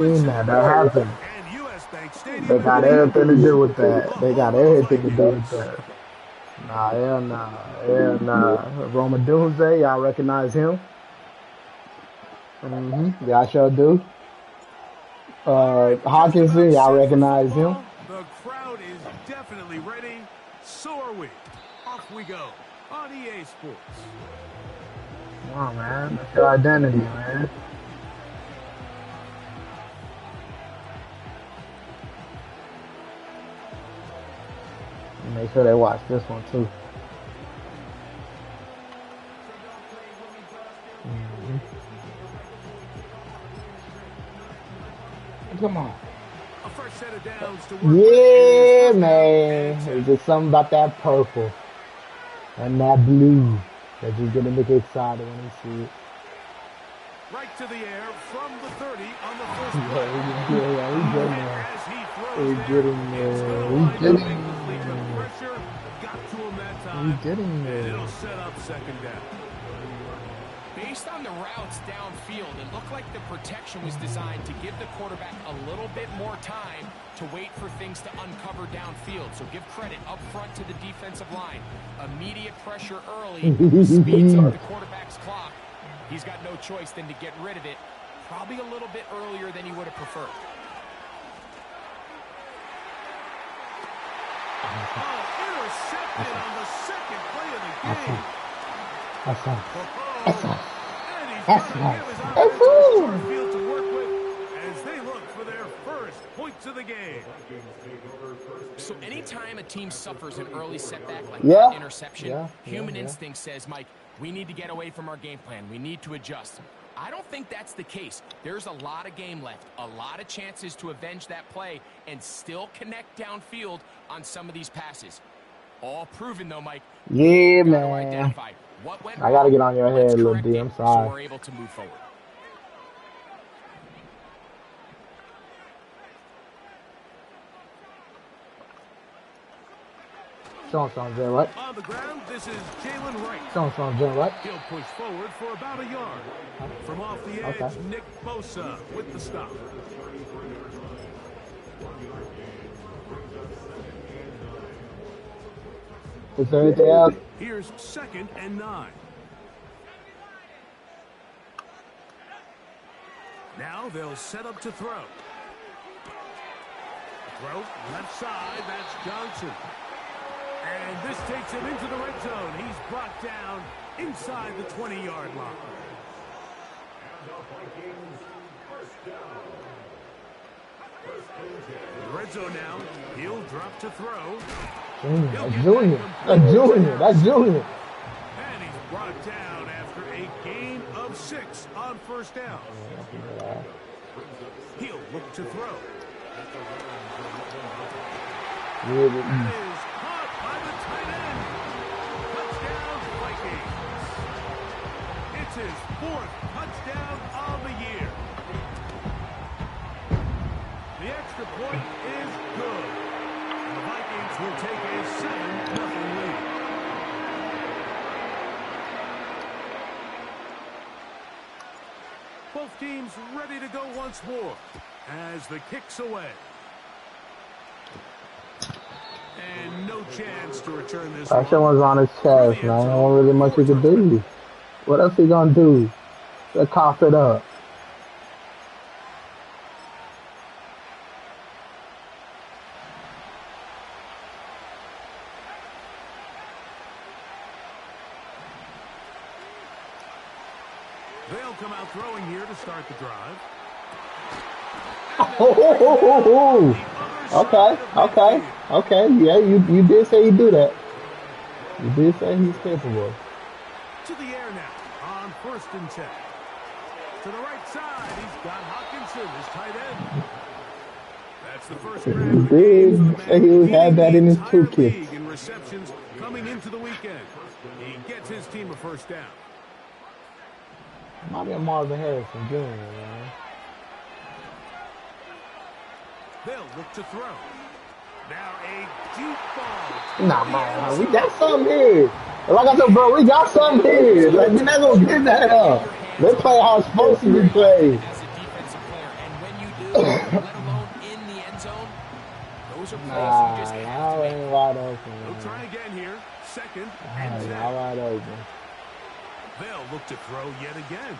Seen that. That happened. They got everything to do with that. They got everything to do with that. Nah, hell nah. Hell nah. Roma Doomsday, y'all recognize him? Y'all sure do. Hawkinson, y'all recognize him? The crowd is definitely ready. So are we. Off we go on EA Sports. Come on, man. That's your identity, man. Make sure they watch this one too. Come on. Yeah, man. It's just something about that purple and that blue that you're gonna make excited when you see it. Right to the air from the 30 on the first play. Yeah, we getting there. We getting there. We getting there. We getting there. It'll set up second down. Based on the routes downfield, it looked like the protection was designed to give the quarterback a little bit more time to wait for things to uncover downfield. So give credit up front to the defensive line. Immediate pressure early speeds up the quarterback's clock. He's got no choice than to get rid of it, probably a little bit earlier than he would have preferred. Intercepted on the second play of the game. That's right. Field to work with as they look for their first points of the game. So anytime a team suffers an early setback like that interception, human instinct says, Mike, we need to get away from our game plan. We need to adjust. I don't think that's the case. There's a lot of game left, a lot of chances to avenge that play and still connect downfield on some of these passes. All proven, though, Mike. Yeah, man. I got to get on your head, little D. I'm sorry. So we're able to move forward. Sounds right. On the ground, this is Jalen Wright. Sounds right. He'll push forward for about a yard. From off the edge, Nick Bosa with the stop. Is there anything else? Here's 2nd and 9. Now they'll set up to throw. Throw left side, that's Johnson. And this takes him into the red zone. He's brought down inside the 20-yard line. Red zone now. He'll drop to throw. That's Junior. That's Junior. And he's brought down after a gain of 6 on first down. He'll look to throw. That is caught by the tight end. Touchdown, Vikings. It's his 4th touchdown of the year. The extra point is good. And the Vikings will take a 7-0 lead. Both teams ready to go once more as the kick's away. And no chance to return this. That shit was on his chest, man. There wasn't really much he could do. What else he gonna do? Just cough it up. They'll come out throwing here to start the drive. Okay. Yeah, you did say you do that. You did say he's capable. To the air now on 1st and 10. To the right side, he's got Hawkinson, his tight end. That's the first grab. He had that in his toolkit. In receptions coming into the weekend. He gets his team a first down. Might be a Marvin Harrison Jr., man. They'll look to throw. Now a deep ball. Nah, man, we got something here. Like I said, bro, we got something here. Like, we're not gonna give that up. They play how it's supposed to be played. let alone in the end zone. Those are plays you just have to y'all make. ain't wide open, They'll man. try again here. Second and 10. Y'all wide open. They'll look to throw yet again.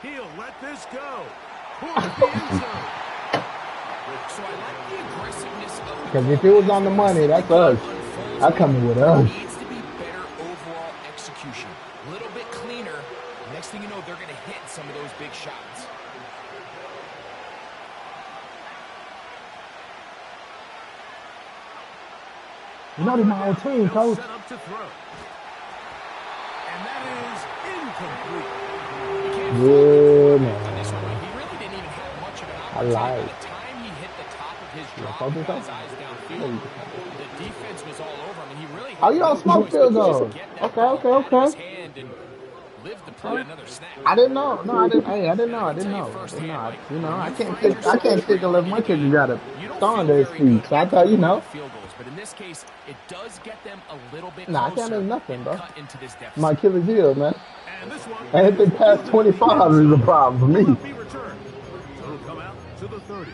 He'll let this go. Towards the end zone. So I like the aggressiveness of the Because if it was on the money, that's us. I coming with us. needs to be better overall execution. A little bit cleaner. Next thing you know, they're going to hit some of those big shots. You're not in my own team, They'll coach. set up to throw. And that is incomplete. Yeah, On man. this one, he really didn't even have much of an I opportunity. lied. By the time he hit the top of his drop, told you got his so. eyes downfield, the defense was all over him, and he really Oh, had you no don't smoke choice field but to just goals. get that Okay, ball okay, out of his okay. hand and live to play another snap. I didn't know. No, I didn't. Hey, I didn't know. I can didn't tell you know. firsthand, Mike, You know, when I you can't find kick. I yourself can't kick trailing unless in my a kicker game, got a you don't star feel under his very feet. good So I thought, you about know, the field goals, but in this case, it does get them a little bit nah, I can't closer make nothing, and bro. cut into this deficit. My Achilles heel, man. And this one Anything is past fielded in the 25 end is a zone. problem for Will me. not be returned. So it'll come out to the 30.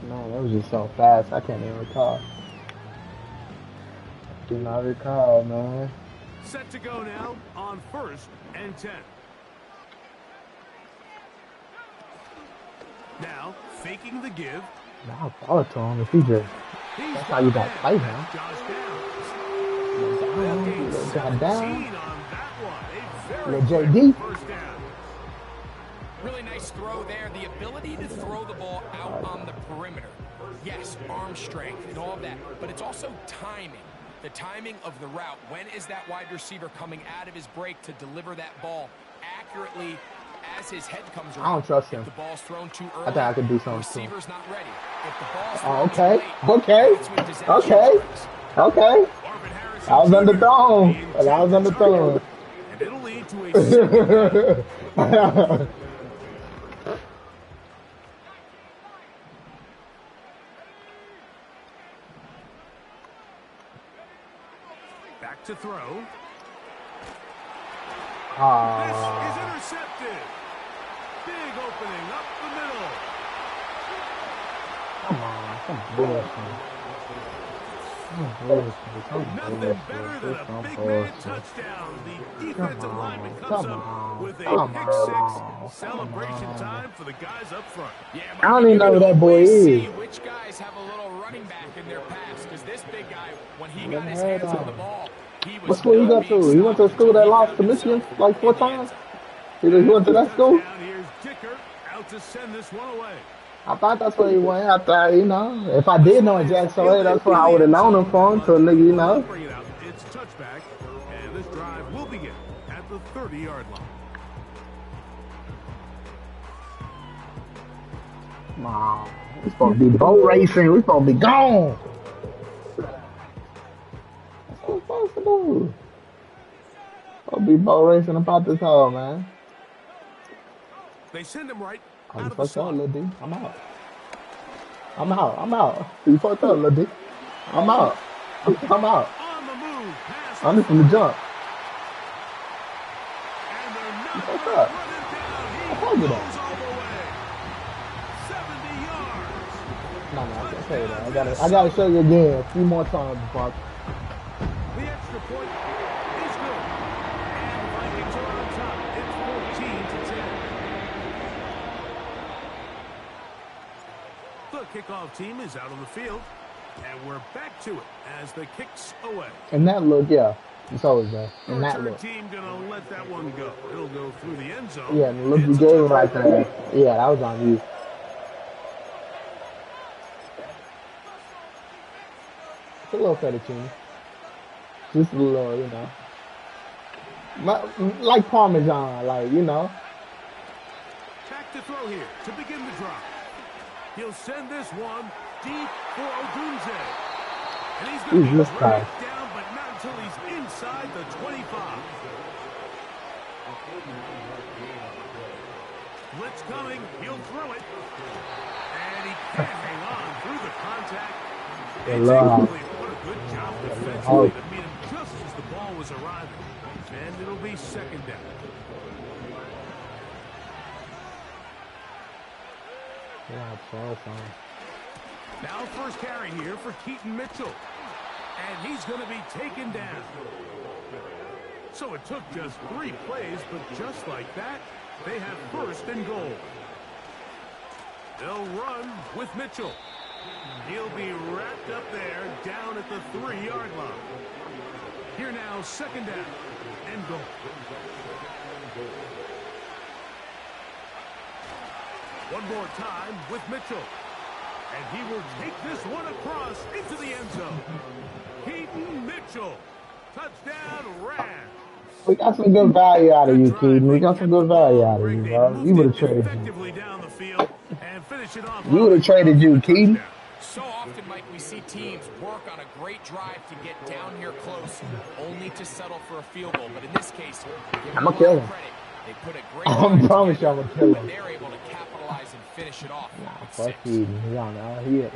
Man, that was just so fast. I can't even recall. Do not recall, man. Set to go now on 1st and 10. Now, faking the give. Now I'll throw it to him if he just. He's That's how you got to play him. That's Josh Downs. They'll gain Little 17 goddamn. on that one. A very Little quick JD. first down. Really nice throw there. The ability to throw the ball out on the perimeter. Yes, arm strength and all of that, but it's also timing. The timing of the route. When is that wide receiver coming out of his break to deliver that ball accurately as his head comes around? I don't trust him. If the ball's thrown too early, I think I could do something to him. receiver's not ready. If the ball's Oh, thrown okay. too late, Okay. that's when disaster Okay. strikes. Okay. Marvin Harrison I was Jr. underthrown. And I was being underthrown. and it'll lead to a second down. Back to throw. This is intercepted. Big opening up the middle. Come on. Some bullshit. Nothing better than a big man touchdown. The defensive lineman comes up with a pick 6. Celebration time for the guys up front. Yeah, I don't even know who that boy always is. see which guys have a little running back in their past, because this big guy, when he got his hands on the ball, he was What school you go not being to? You went to a stopped school that until he lost found to Michigan himself like 4 in the end times? zone. You went to that school? Touchdown, here's Dicker out to send this one away. I thought that's where he went. I thought, you know, if I did know Jackson Way, that's where I would have known him from. So, nigga, you know. Bring it out. It's touchback, and this drive will begin at the 30-yard line. Come on. We supposed to be boat racing. We supposed to be gone. That's what we're supposed to do. Supposed to be boat racing about this hole, man. They send him right Oh, you out of the fucked up, slot. Lil D. I'm out. I'm out. You fucked up, Lil D. I'm out. I'm out. On the move, pass. I'm just from the jump. And they're You not fucked running up. down. I told He you goes that. all the way. 70 yards. No, I can't tell you that. I gotta show you again a few more times before The extra point is good. And the Vikings are on top. It's 14-10. The kickoff team is out on the field. And we're back to it as the kicks away. And that look, yeah. It's always there. The And that return look. team gonna let that one go. It'll go through the end zone. Yeah, and the look you It's a gave him touchback. right there. Yeah, that was on you. It's a little fettuccine. Just a little, you know. Like Parmesan, like, you know. Back to throw here to begin the drive. He'll send this one deep for Odunze. And he's going to Jesus bring Christ. it down, but not until he's inside the 25. Blitz coming. He'll throw it. And he can't hang on through the contact. Good It's luck. incomplete. Good job Oh. defensively to meet him just as the ball was arriving. And it'll be second down. Yeah, it's fine. Now first carry here for Keaton Mitchell. And he's going to be taken down. So it took just 3 plays, but just like that, they have first and goal. They'll run with Mitchell. He'll be wrapped up there down at the 3-yard line. Here now, second down and goal. One more time with Mitchell. And he will take this one across into the end zone. Keaton Mitchell. Touchdown, Rams. We got some good value out of you, Keaton. We got some good value out of you, bro. You would have traded you. Down the field and finish it off. You would have traded you, Keaton. So often, Mike, we see teams work on a great drive to get down here close, only to settle for a field goal. But in this case, I'm going to kill him. They put a great I promise you I'm going to kill him. they're able to capitalize and finish it off. Nah, fuck Keaton.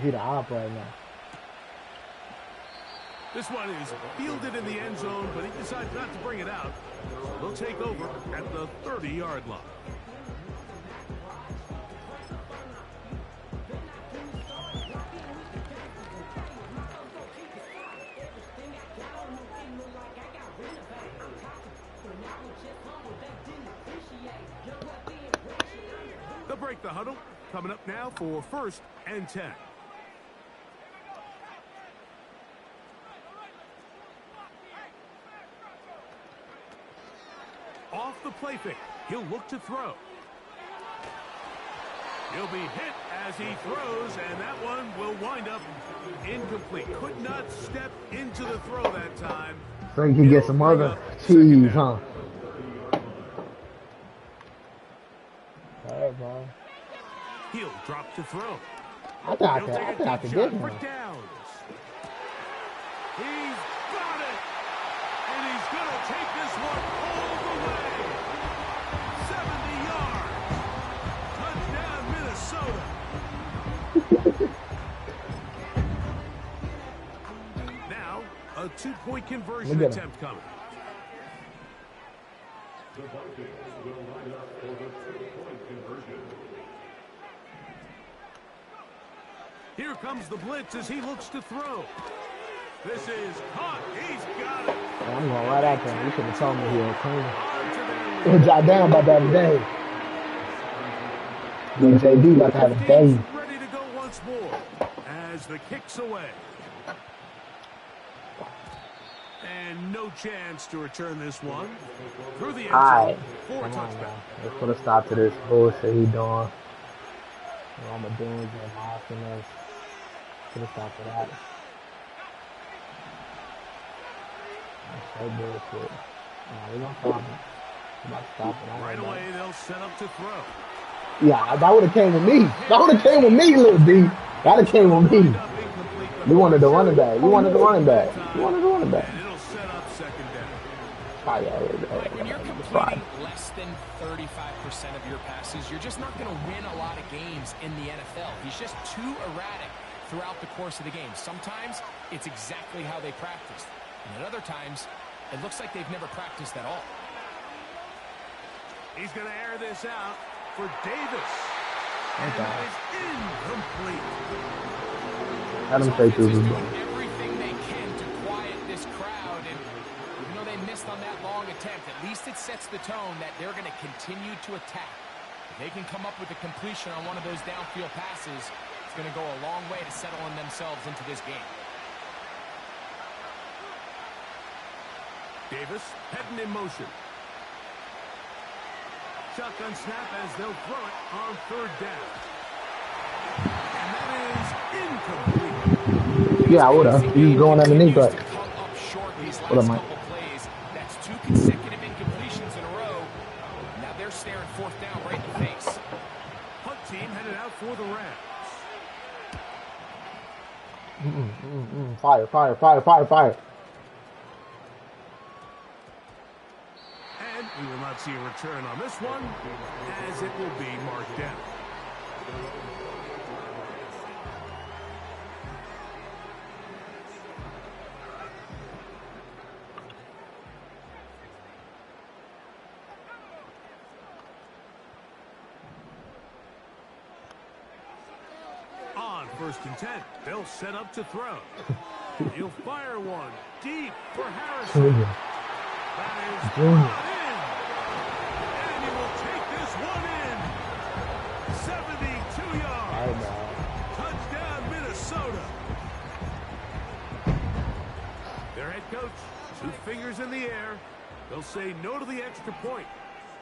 He the op right now. This one is fielded in the end zone, but he decides not to bring it out. They'll take over at the 30-yard line. They'll break the huddle. Coming up now for first and 10. Off the play fake. He'll look to throw. He'll be hit as he throws, and that one will wind up incomplete. Could not step into the throw that time. So you can get some other cheese, huh? All right, bro. He'll drop to throw. I think I can get him. For downs. He's got it. And he's going to take this one all the way. 70 yards. Touchdown, Minnesota. Now, a 2-point conversion attempt coming. The Vikings will line up for the 2-point conversion. Here comes the blitz as he looks to throw. This is caught. He's got it. I'm going right after him. You should have told me he was clean. We'll jot down about that today. JD about to have a day. Ready to go once more as the kick's away. And no chance to return this one. Through the end zone for a touchdown. Let's put a stop to this bullshit he doing. Roma Dunes and mocking us. Put a stop to that. That's so bullshit. Nah, we gonna stop him. We about to stop it. Right away, they'll set up to throw. Yeah, that would have came with me. That would have came with me, Lil D. That have came with me. We wanted the running back. We wanted the running back. We wanted the running back. And it'll set up second down. When you're completing less than 35% of your passes, you're just not going to win a lot of games in the NFL. He's just too erratic throughout the course of the game. Sometimes it's exactly how they practiced. And at other times, it looks like they've never practiced at all. He's going to air this out for Davis. And that is incomplete. Let him say through doing everything they can to quiet this crowd, and even though they missed on that long attempt, at least it sets the tone that they're going to continue to attack. If they can come up with a completion on one of those downfield passes, it's going to go a long way to settling themselves into this game. Davis heading in motion. Shotgun snap as they'll throw it on third down. And that is incomplete. Yeah, I would have. He's going underneath, but what am I? That's 2 consecutive incompletions in a row. Now they're staring fourth down right in the face. Punt team headed out for the Rams. Fire, fire, fire, fire, fire. And we will not see a return on this one, as it will be marked down. first and 10. They'll set up to throw. He'll fire one deep for Harrison. That is brought in. And he will take this one in. 72 yards. Touchdown, Minnesota. Their head coach, 2 fingers in the air. They'll say no to the extra point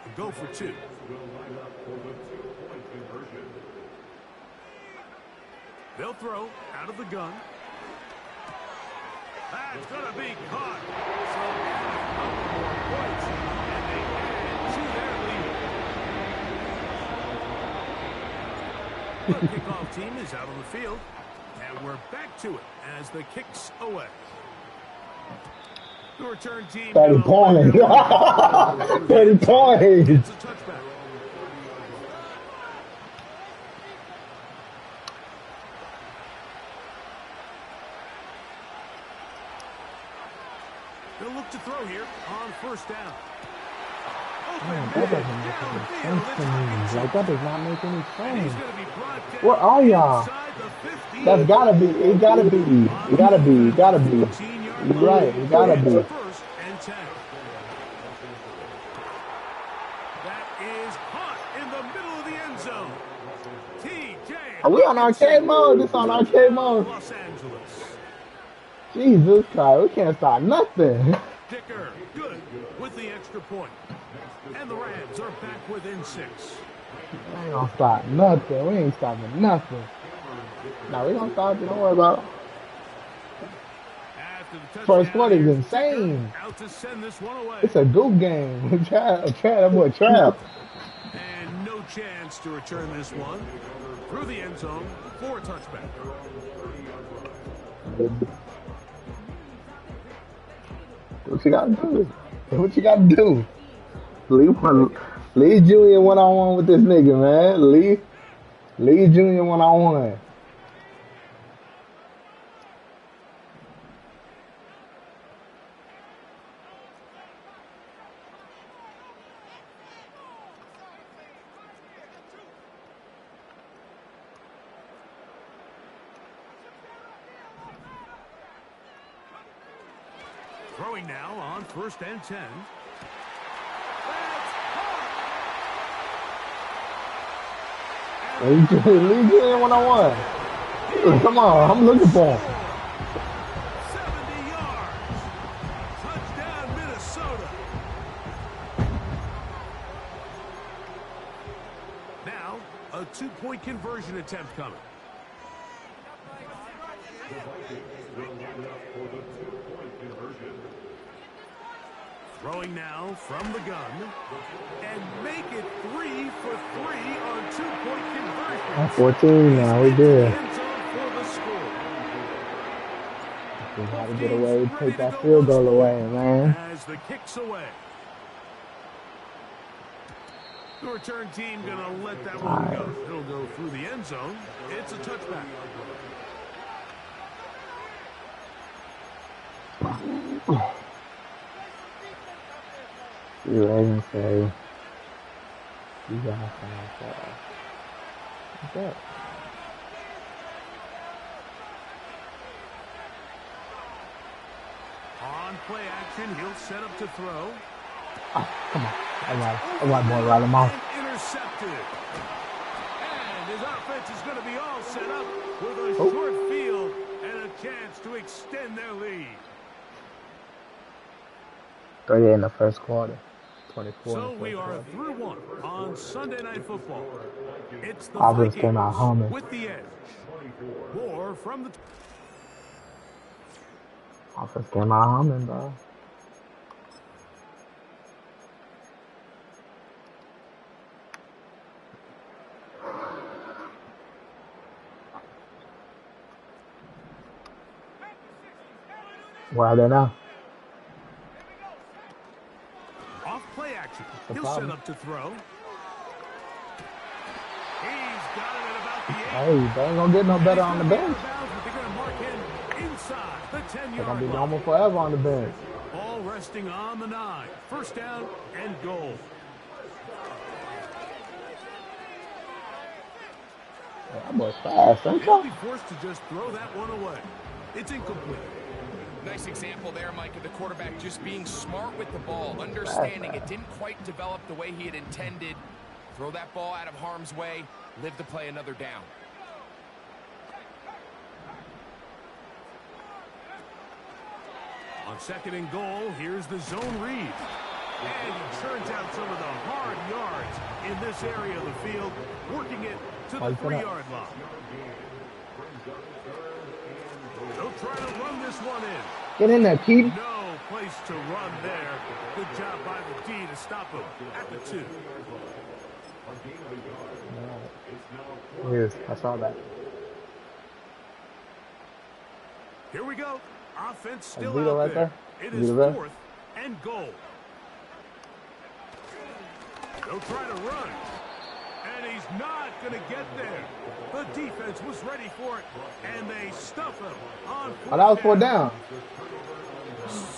and go for 2. They'll throw out of the gun. That's going to be caught. So points, and they add to their lead. The kickoff team is out on the field, and we're back to it as the kicks away. The return team. 30 points. 30 points. It's a touchback. They'll look to throw here on first down. Man, that doesn't make any sense to me. Like, that does not make any sense. What are y'all? That's gotta be. It gotta be. It gotta be. It gotta be. You're right. It gotta be. First and 10. That is hot in the middle of the end zone. TJ. Are we on arcade mode? This on arcade mode. Los Angeles. Jesus Christ, we can't stop nothing. Dicker, good with the extra point. And the Rams are back within 6. We ain't gonna stop nothing. We ain't stopping nothing. Nah, we gonna stop it. Don't worry about it. First quarter is insane. Out to send this one away. It's a goof game. That boy trap. And no chance to return this one through the end zone for a touchback. What you gotta do? What you gotta do? Lee Junior one-on-one with this nigga, man. Lee Junior one-on-one. Throwing now on first and 10. Lee Junior one-on-one. Come on, I'm looking for him. 70 yards. Touchdown, Minnesota. Now, a 2-point conversion attempt coming. Throwing now from the gun. And make it 3 for 3 on 2-point conversion. I'm 14 now, we did. We gotta get away, take that field goal away, man. As the kicks away. The return team gonna let that one go. It'll go through the end zone. It's a touchback. You ain't say you gotta find that. What's that? On play action, he'll set up to throw. Oh, come on. I got boy right him off. Intercepted. And his offense is going to be all set up with a short field and a chance to extend their lead. 38 in the first quarter. 24. So we are through one on Sunday Night Football. It's the Vikings came out humming with the edge. More from the. Offense came out humming, bro. Where are they now? Play action. He'll set up to throw. He's got it at about the 8. Hey, they ain't gonna get no better on the bench. They're going to mark him inside the 10-yard They're gonna be normal forever on the bench. Ball resting on the 9. First down and goal. That boy fast, ain't They'll you? be forced to just throw that one away. It's incomplete. Nice example there, Mike, of the quarterback just being smart with the ball, understanding it didn't quite develop the way he had intended. Throw that ball out of harm's way, live to play another down. On 2nd and goal, here's the zone read. And he turns out some of the hard yards in this area of the field, working it to the 3-yard line. They'll try to run this one in. Get in there, Keith. No place to run there. Good job by the D to stop him at the 2. Yes, I saw that. Here we go. Offense still Vito out right there. there. It is Vito there. 4th and goal. They'll try to run. And he's not going to get there. The defense was ready for it, and they stuff him on 4th Oh, that was 4th down.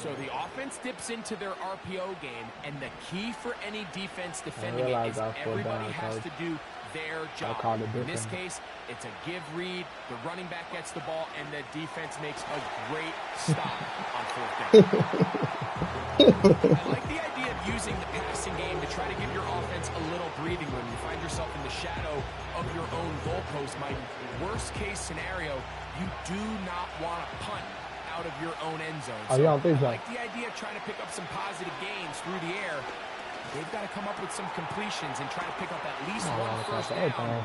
So the offense dips into their RPO game, and the key for any defense defending it is everybody has to do their job. In this case, it's a give read, the running back gets the ball, and the defense makes a great stop on 4th down. I like the idea of using the passing game to try to give your offense a little breathing room. You find yourself in the shadow of your own goalpost. My worst case scenario, you do not want to punt out of your own end zone. Oh, you don't think so? I like the idea of trying to pick up some positive gains through the air. They've got to come up with some completions and try to pick up at least one first down.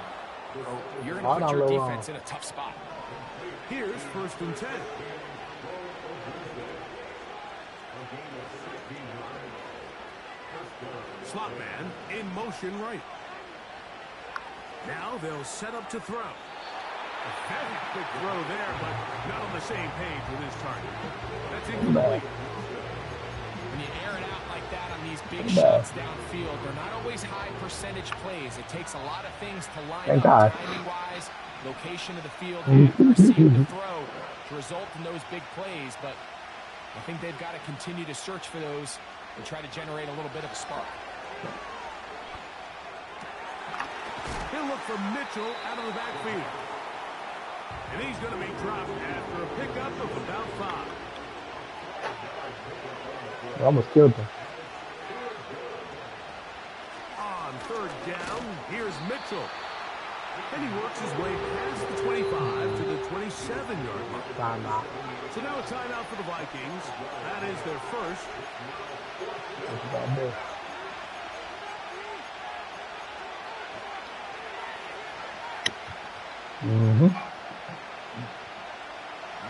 You're going to put your defense in a tough spot. Here's 1st and 10. Slot man in motion right. Now they'll set up to throw. A very quick throw there, but not on the same page with his target. That's incomplete. When you air it out like that on these big shots downfield, they're not always high percentage plays. It takes a lot of things to line up timing-wise, location of the field, accuracy of the throw to result in those big plays. But I think they've got to continue to search for those and try to generate a little bit of a spark. He'll look for Mitchell out of the backfield. And he's going to be dropped after a pickup of about 5. I almost killed him. On 3rd down, here's Mitchell. And he works his way past the 25 to the 27-yard line. So now a timeout for the Vikings. That is their first.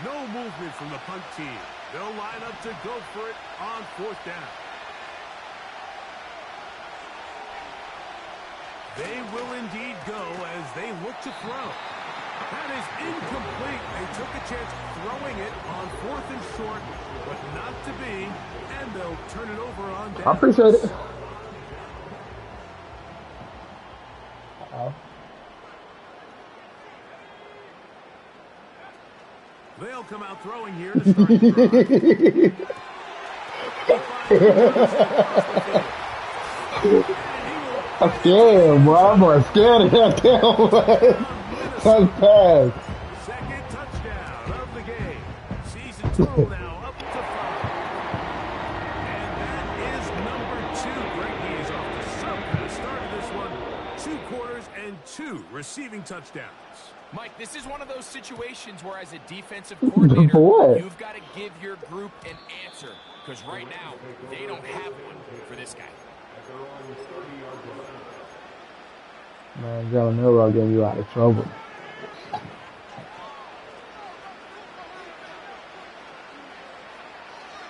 No movement from the punt team. They'll line up to go for it on 4th down. They will indeed go as they look to throw. That is incomplete. They took a chance throwing it on 4th and short, but not to be, and they'll turn it over on down. I appreciate it. Uh-oh. They'll come out throwing here to start the I'm scared, boy. I'm scared of that damn. That's pass. Second touchdown of the game. Season total now up to 5. And that is number 2. Greg, he is off to some kind of start of this one. 2 quarters and 2 receiving touchdowns. Mike, this is one of those situations where as a defensive coordinator, you've got to give your group an answer. Because right now, they don't have one for this guy. Man, Joe Nero getting you out of trouble.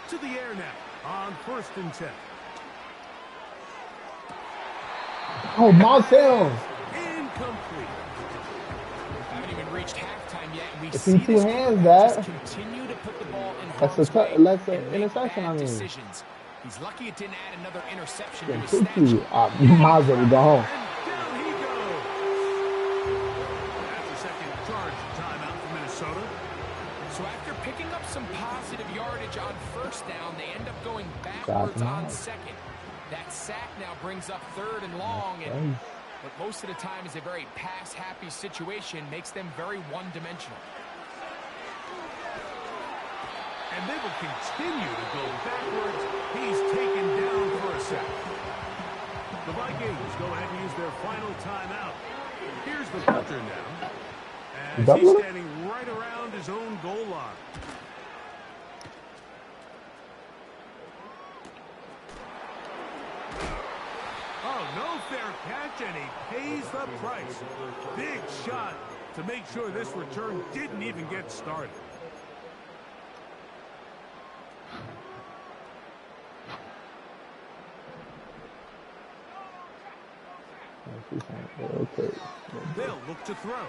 To the air now on 1st and 10. Oh, Marcel. Incomplete. Haven't even reached halftime yet, and we It's see in 2 this hands, that. continue to put the ball in That's harm's way that's an and make interception, bad I mean. decisions. He's lucky it didn't add another interception to his Two, stat sheet. you might as well go home. And down he goes. That's a second charge timeout for Minnesota. So after picking up some positive yardage on 1st down, they end up going backwards on 2nd. That sack now brings up 3rd and long, and but most of the time is a very pass-happy situation, makes them very one-dimensional. And they will continue to go backwards. He's taken down for a sack. The Vikings go ahead and use their final timeout. Here's the punter now, as he's standing right around his own goal line. Oh, no fair catch, and he pays the price. Big shot to make sure this return didn't even get started. They'll look to throw.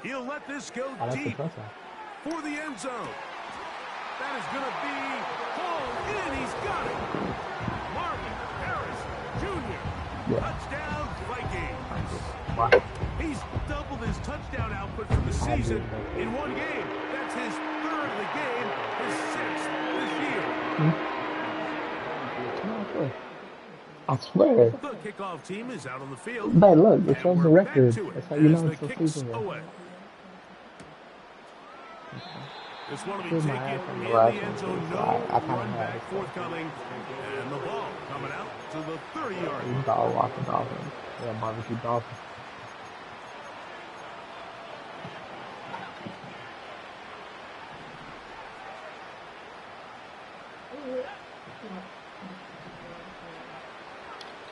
He'll let this go deep for the end zone. That is going to be hauled in. He's got it. Marvin Harris Jr. Touchdown Vikings. He's doubled his touchdown output for the season in one game. That's his third of the game, his sixth this year. I swear. The kickoff team is out on the field. Hey, look, it shows the record. That's how you know it's a season. This one will be taken in the end zone. No run back forthcoming. And the ball coming out to the 30-yard line. Dog walking Dolphins. Yeah, barbecue Dolphins.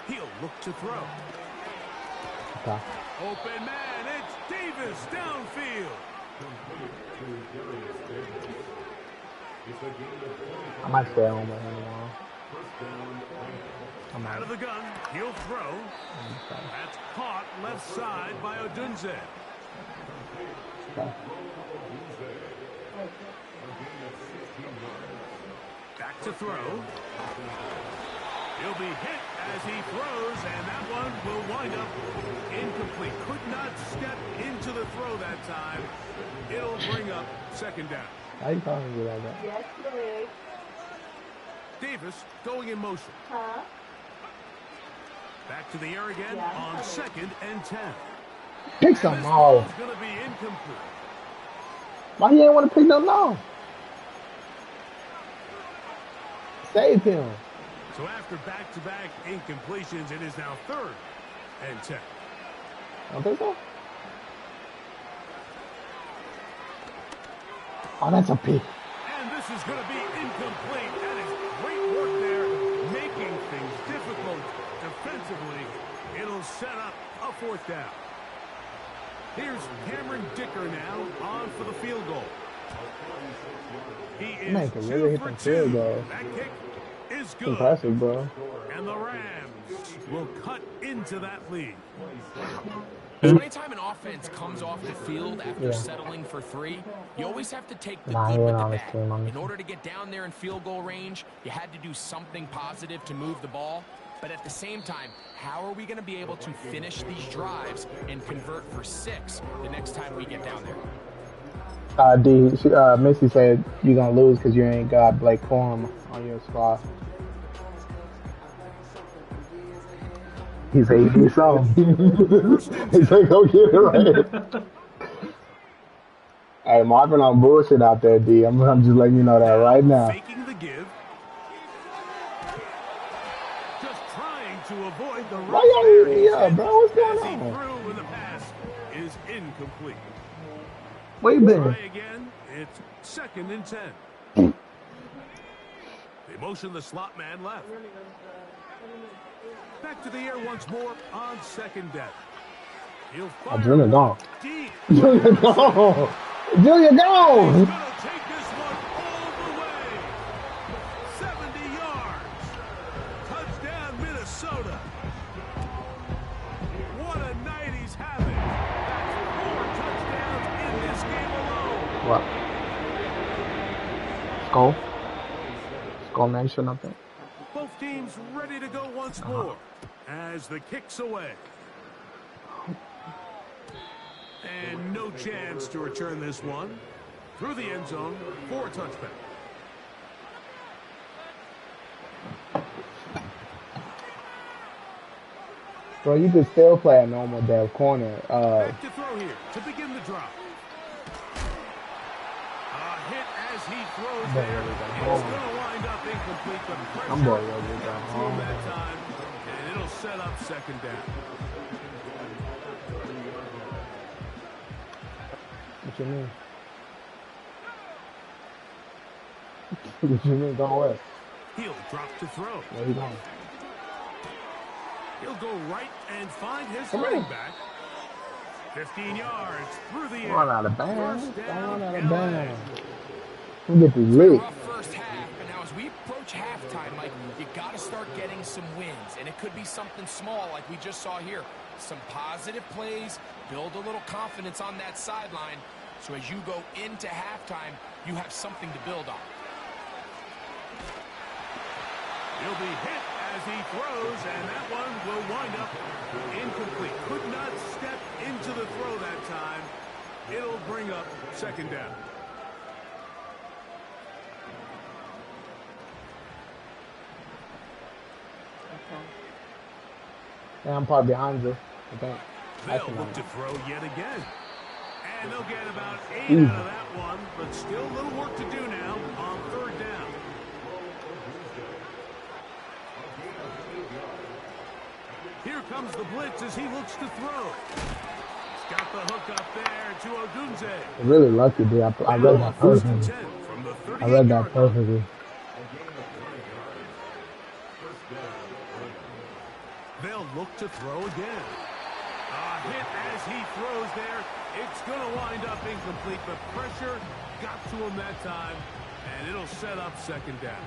He'll look to throw. Okay. Open man, it's Davis downfield. I might stay home with him tomorrow. I'm out of the gun. He'll throw. That's caught left side by Odunze. Okay. Back to throw. He'll be hit as he throws, and that one will wind up incomplete. Could not step into the throw that time. It'll bring up second down. Why are you calling me like that? Yes, Greg. Davis going in motion. Huh? Back to the air again on 2nd and 10. Pick something off. Going to be incomplete. Why you ain't want to pick nothing off? Save him. So after back-to-back incompletions, it is now 3rd and 10. I don't think so. Oh, that's a pick. And this is going to be incomplete. That is great work there, making things difficult defensively. It'll set up a 4th down. Here's Cameron Dicker now on for the field goal. He is Man, can really hit the field goal. That kick is good. Impressive, bro. And the Rams will cut into that lead. So anytime an offense comes off the field after settling for 3, you always have to take the good with the bad. In order to get down there in field goal range, you had to do something positive to move the ball. But at the same time, how are we going to be able to finish these drives and convert for 6 the next time we get down there? Missy said you're going to lose because you ain't got Blake Corum on your squad. He said, you do something. He said, go get it right. Hey, Marvin on bullshit out there, D. I'm just letting you know that right now. Faking the give. Just trying to avoid the Why y'all eating me up, bro? What's going on? Through when the pass is incomplete. Where you been? Try again. It's 2nd and 10. They motion the slot man left. Back to the air once more on 2nd down. He'll fire. Junior gone. Deep. Junior gone. Junior gone. He's going to take this one all the way. 70 yards. Touchdown, Minnesota. What a night he's having. That's 4 touchdowns in this game alone. What? Skull Nation up there. Both teams ready to go once more as the kick's away. And no chance to return this one through the end zone for a touchback. Bro, you could still play a normal dev corner. Back to throw here to begin the drop. A hit as he throws there. It's going to wind up incomplete. The pressure got to him that time, and it'll set up second down. What you mean? What you mean? Don't worry. He'll drop to throw. Where he going? He'll go right and find his running back. 15 yards through the air. Run out of bounds. First down. Run out of bounds. We get this lit. Rough first half, but now as we approach halftime, Mike, you got to start getting some wins, and it could be something small like we just saw here. Some positive plays, build a little confidence on that sideline, so as you go into halftime, you have something to build on. He'll be hit as he throws, and that one will wind up incomplete. Could not step into the throw that time. It'll bring up second down. Yeah, I'm probably behind you. I think. They'll look to throw yet again. And they'll get about 8 out of that one, but still a little work to do now on third down. Here comes the blitz as he looks to throw. He's got the hook up there to Odunze. Really lucky, dude. I read that perfectly. I read that perfectly. They'll look to throw again. A hit as he throws there. It's going to wind up incomplete. The pressure got to him that time, and it'll set up second down.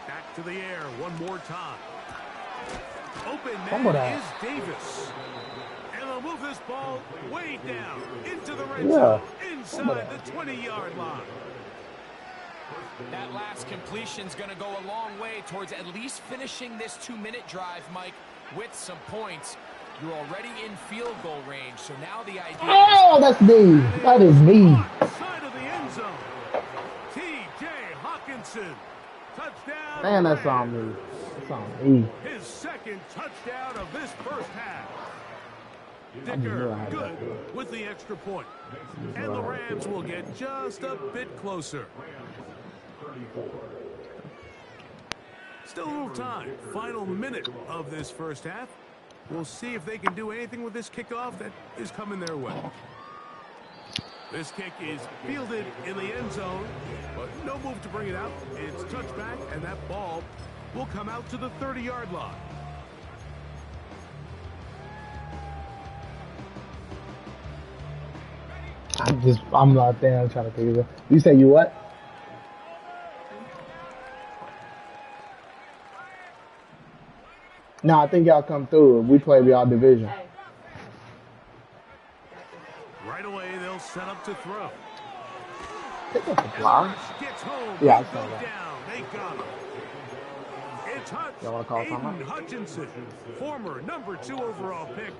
Back to the air one more time. Open man is Davis. And they'll move this ball way down into the red zone, inside the 20-yard line. That last completion's going to go a long way towards at least finishing this 2-minute drive, Mike, with some points. You're already in field goal range, so now the idea Oh, that's me. That is me. Side of the end zone. T.J. Hawkinson. Touchdown. Man, that's on me. That's on me. His second touchdown of this first half. Dicker, good with the extra point. And the Rams will get just a bit closer. Still a little time. Final minute of this first half. We'll see if they can do anything with this kickoff that is coming their way. This kick is fielded in the end zone, but no move to bring it out. It's touchback, and that ball will come out to the 30-yard line. I'm not there. I'm trying to figure it out. You say you what? No, I think y'all come through. We play y'all division. Right away, they'll set up to throw. Pick up the block. Gets home. Yeah, I They saw go that. down. They got him. It's Hutch. Y'all want to call Aiden someone? Hutchinson, former #2 overall pick,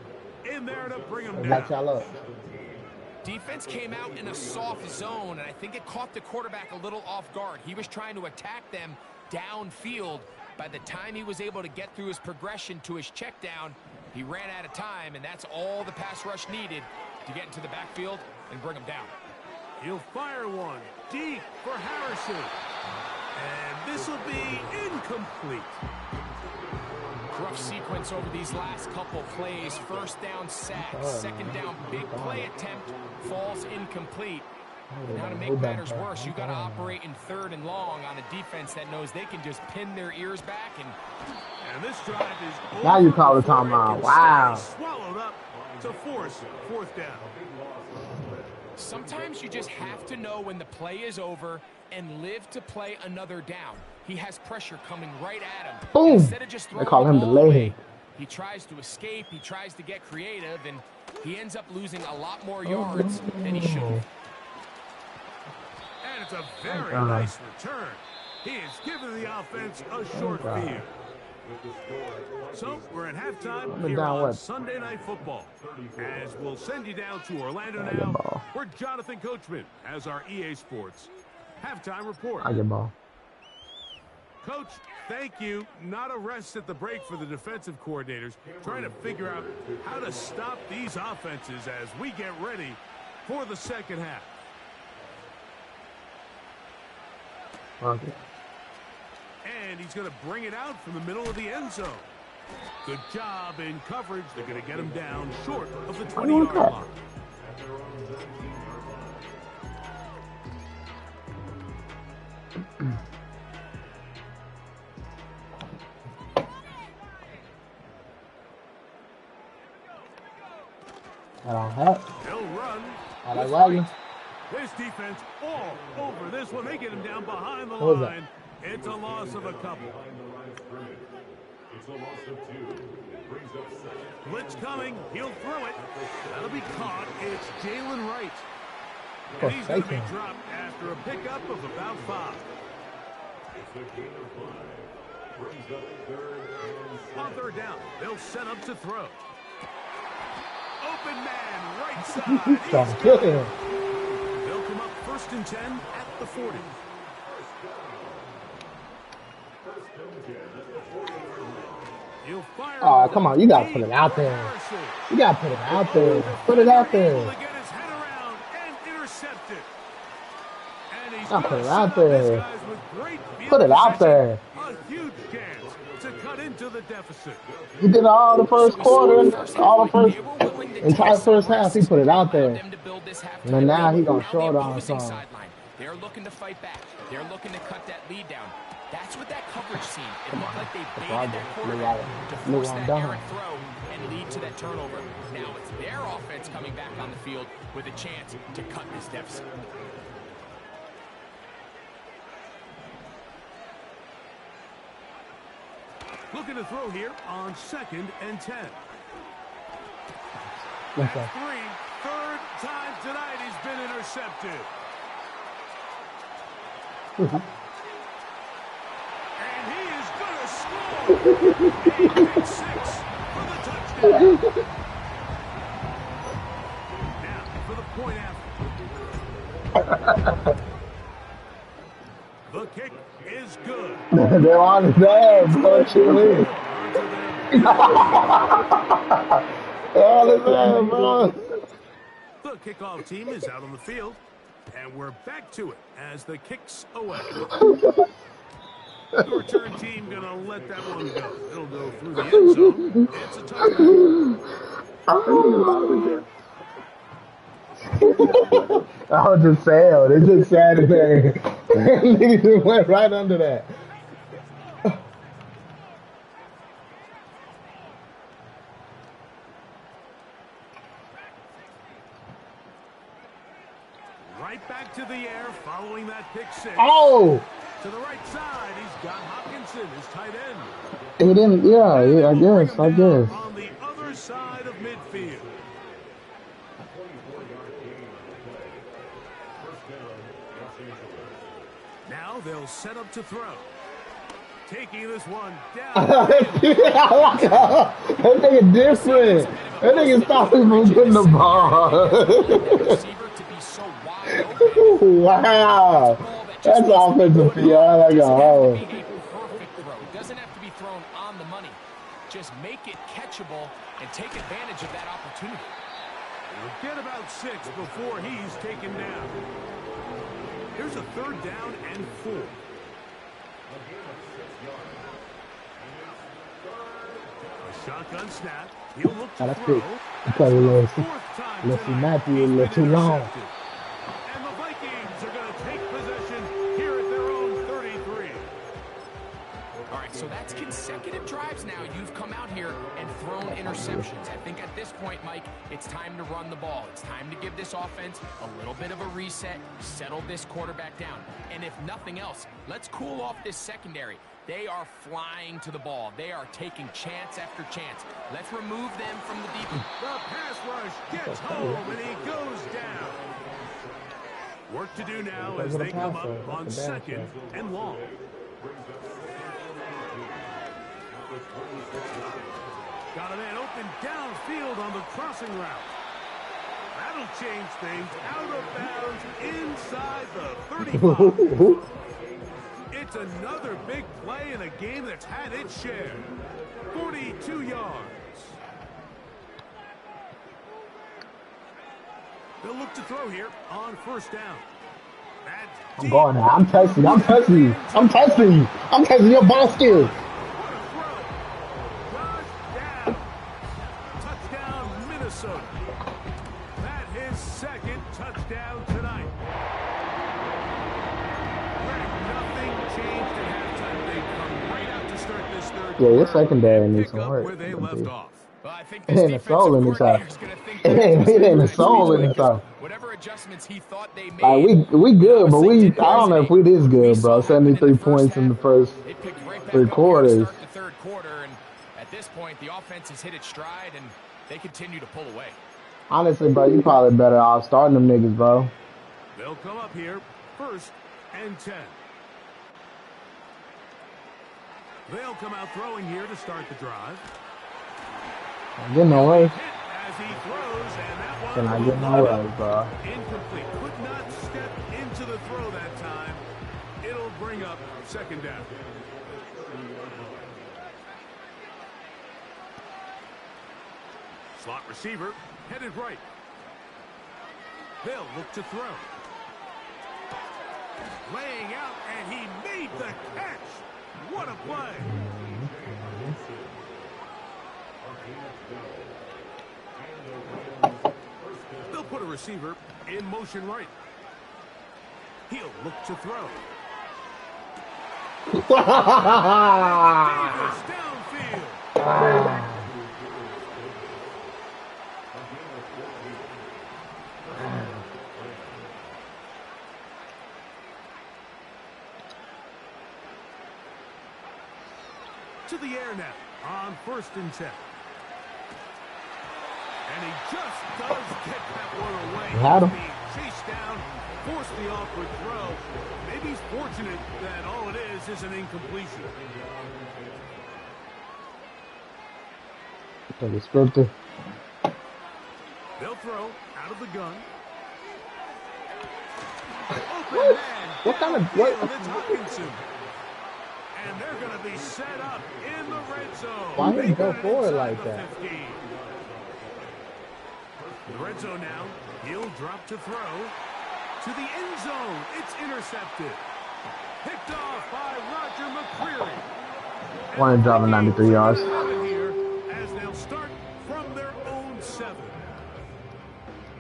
in there to bring him Back down. y'all up. defense came out in a soft zone, and I think it caught the quarterback a little off guard. He was trying to attack them downfield. By the time he was able to get through his progression to his check down, he ran out of time, and that's all the pass rush needed to get into the backfield and bring him down. He'll fire one deep for Harrison. And this will be incomplete. Rough sequence over these last couple plays. First down sack, second down big play attempt, falls incomplete. Now to make matters worse, you got to operate in 3rd and long on a defense that knows they can just pin their ears back. And this drive is Now you call the timeout. Wow. Swallowed up to force 4th down. Sometimes you just have to know when the play is over and live to play another down. He has pressure coming right at him. Boom. Instead of just They throwing call the him ball delayed. away, he tries to escape, he tries to get creative, and he ends up losing a lot more yards than he should. And it's a very nice return. He has given the offense a short field. So we're at halftime here on Sunday Night Football. As we'll send you down to Orlando now, where Jonathan Coachman has our EA Sports halftime report. I get ball. Coach, thank you. Not a rest at the break for the defensive coordinators, trying to figure out how to stop these offenses as we get ready for the second half. Okay. And he's going to bring it out from the middle of the end zone. Good job in coverage. They're going to get him down short of the 20-yard line. I don't have. They'll run. I like wagon. This defense all over this one. They get him down behind the What was line. It's a loss of a couple. It's a loss of 2. Blitz coming. He'll throw it. That'll be caught. It's Jalen Wright. And he's going to be dropped after a pickup of about 5. It's a gain of 5. Brings up 3rd and 7. On 3rd down, they'll set up to throw. Open man, right side. They'll come up 1st and 10 at the 40. He'll fire. Oh, come on. You got to put it out there. You got to put it out there. Put it out there. Able to get his head around and intercept it. And he's I'll put gonna it set out up his there. guys with great field Put it out position. there. A huge chance to cut into the deficit. He did all the first quarter, all the first entire first half. He put it out there. And then now he gonna show it on some. They're looking to fight back. They're looking to cut that lead down. That's what that coverage seemed. It looked like they baited their quarterback to force that errant throw and lead to that turnover. Now it's their offense coming back on the field with a chance to cut this deficit. Looking to throw here on 2nd and 10. Okay. That's 3. 3rd time tonight he's been intercepted. And he is going to score. 8-6 for the touchdown. Now for the point after. The kick is good. They're on his ass, don't you leave. On his ass, bro. The kickoff team is out on the field, and we're back to it as the kick's away. The return team gonna let that one go. It'll go through the end zone. It's a touchdown. I was just saying, it's just sad to say. Niggas went right under that. Right back to the air following that pick 6. Oh! To the right side, he's got Hopkinson, his tight end. He didn't, yeah, I guess. On the other side of midfield. Now they'll set up to throw. Taking this one down. That nigga different. That nigga stopped him from getting the ball. Wow. That's offensive PR like a hoe. Doesn't have to be thrown on the money. Just make it catchable and take advantage of that opportunity. We'll get about 6 before he's taken down. Here's a 3rd down and 4. A shotgun snap. He'll look to throw. Because Leslie Matthew a little too long. And the Vikings are going to take possession here at their own 33. All right, so that's consecutive drives now. You've come out here and thrown interceptions. I think at this point, Mike, it's time to run the ball. It's time to give this offense a little bit of a reset, settle this quarterback down. And if nothing else, let's cool off this secondary. They are flying to the ball. They are taking chance after chance. Let's remove them from the deep. The pass rush gets home, and he goes down. Work to do now as they come up on 2nd and long. Got a man open downfield on the crossing route. That'll change things. Out of bounds inside the 35. It's another big play in a game that's had its share. 42 yards. They'll look to throw here on first down. I'm going now. I'm testing you. I'm testing you. I'm testing you. I'm testing your ball skills. Touchdown, Minnesota. That his second touchdown tonight. Nothing changed at halftime. They come right out to start this third quarter. Yeah, your secondary needs some work. Where they left off. Well, I think It ain't a soul in this house. It ain't a soul in this house. Whatever adjustments he thought they made. Like we good, but I don't know if we this good, bro. 73 points in the first three quarters. The third quarter, and at this point, the offense has hit its stride, and they continue to pull away. Honestly, bro, you probably better off starting them niggas, bro. They'll come up here, 1st and 10. They'll come out throwing here to start the drive. Get no way. As he throws, and that one Can I get no way, bro? incomplete. Could not step into the throw that time. It'll bring up second down. Slot receiver headed right. They'll look to throw. Laying out, and he made the catch. What a play. They'll put a receiver in motion right. He'll look to throw. Davis downfield. To the air now on 1st and 10. And he just does get that one away. Had him. Being chased down, forced the awkward throw. Maybe he's fortunate that all it is an incompletion. Take a scripted. They'll throw out of the gun. Open man. What kind of what? It's Hutchinson. And they're going to be set up in the red zone. Why didn't he go forward like that? The red zone now. He'll drop to throw. To the end zone. It's intercepted. Picked off by Roger McCreary. One driving 93 yards. Here as they'll start from their own 7.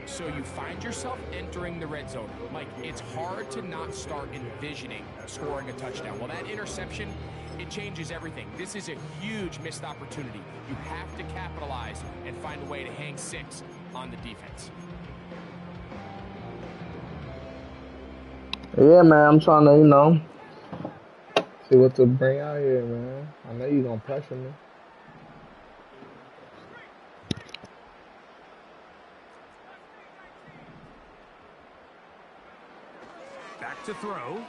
So you find yourself entering the red zone. Mike, it's hard to not start envisioning scoring a touchdown. Well, that interception, it changes everything. This is a huge missed opportunity. You have to capitalize and find a way to hang 6 on the defense. Yeah, man, I'm trying to, see what to bring out here, man. I know you're going to pressure me. Back to throw.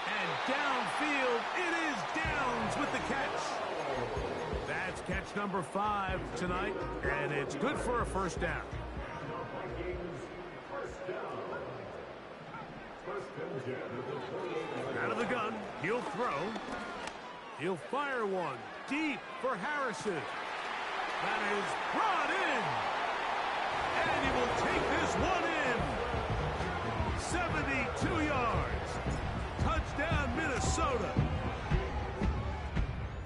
And downfield, it is Downs with the catch. That's catch number 5 tonight, and it's good for a first down. Out of the gun, he'll throw. He'll fire one deep for Harrison. That is brought in. And he will take this one in. 72 yards. Touchdown, Minnesota.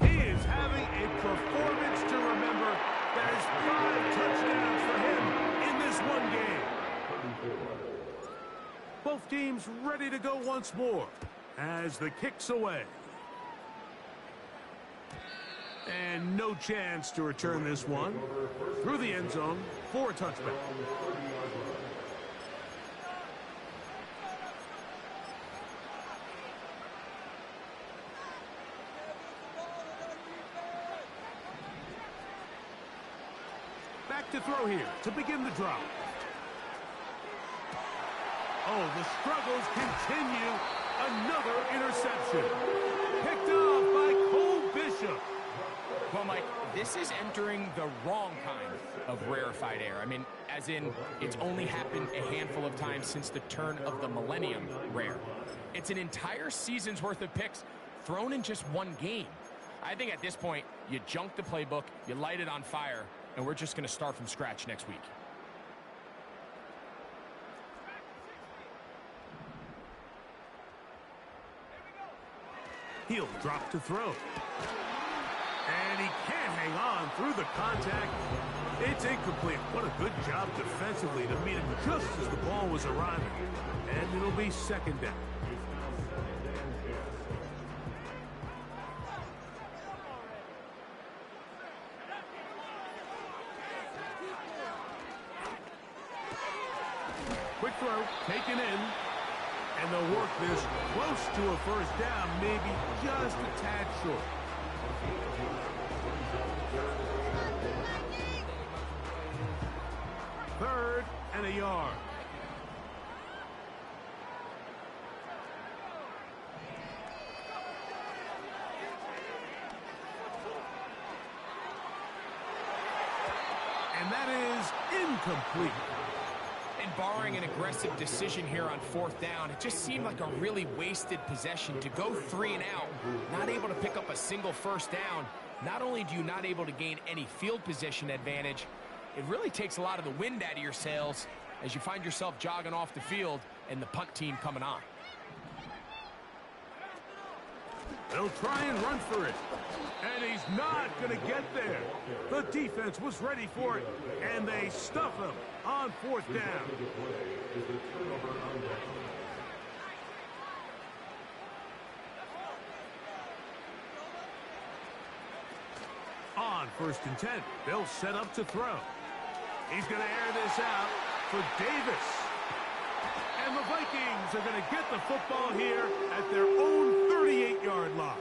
He is having a performance to remember. There's 5 touchdowns for him in this one game. Both teams ready to go once more as the kick's away. And no chance to return this one. Through the end zone for a touchback. Back to throw here to begin the drive. Oh, the struggles continue. Another interception. Picked off by Cole Bishop. Well, Mike, this is entering the wrong kind of rarefied air. I mean, as in, it's only happened a handful of times since the turn of the millennium rare. It's an entire season's worth of picks thrown in just one game. I think at this point, you junk the playbook, you light it on fire, and we're just going to start from scratch next week. He'll drop to throw. And he can't hang on through the contact. It's incomplete. What a good job defensively to meet him just as the ball was arriving. And it'll be second down. Quick throw, taken in. And they'll work this close to a first down, maybe just a tad short. Third and a yard. And that is incomplete. And barring an aggressive decision here on fourth down, it just seemed like a really wasted possession to go 3 and out, not able to pick up a single first down. Not only do you not able to gain any field position advantage, it really takes a lot of the wind out of your sails as you find yourself jogging off the field and the punt team coming on. They'll try and run for it. And he's not going to get there. The defense was ready for it, and they stuff him on fourth down. On first and 10, they'll set up to throw. He's going to air this out for Davis. And the Vikings are going to get the football here at their own 38-yard line.